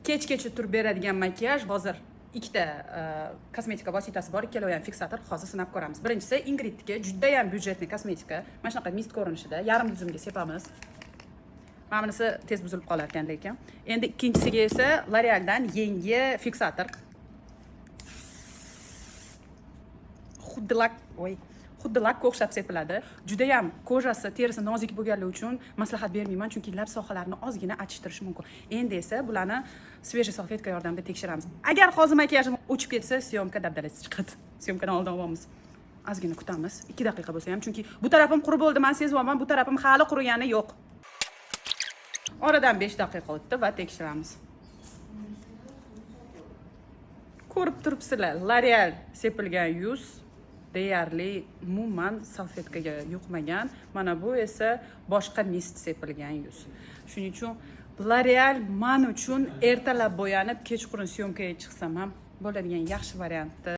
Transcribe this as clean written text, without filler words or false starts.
kechgacha turib beradigan makiyaj. Hozir ikkita kosmetika vositasi bor, ikkalovi ham fiksator. Hozir sinab ko'ramiz. Birinchisi Ingridniki, juda ham byudjetli kosmetika. Mana shunaqa mist ko'rinishida, yarim tuzumga sepamiz. Mana bunisi tez buzilib qolar ekan lekin. Endi ikkinchisiga esa L'Orealdan yangi fiksator. Xuddi lakka o'xshab sepiladi. Juda ham kojasi, terisi nozik bo'lganligi uchun maslahat bermayman, chunki lab sohalarini ozgina achishtirishi mumkin. Endi esa bularni svejiy salfetka yordamida tekshiramiz. Agar hozir makiyajim o'chib ketsa, syomka dabdalasi chiqadi. Syomkadan oldin olamiz. Ozgina kutamiz. 2 daqiqa bo'lsa ham, chunki bu tarafim qurib bo'ldi, men sezyapman, bu tarafim hali qurigani yo'q. Oradan 5 daqiqa o'tdi va tekshiramiz. Ko'rib turibsizlar, L'Oreal sepilgan yuz deyarli umuman salfetkaga yuqmagan. Mana bu esa boshqa mist sepilgan yuz. Shuning uchun L'Oreal men uchun ertalab bo'yanib, kechqurun syomkaga chiqsam ham bo'ladigan yaxshi variantdir.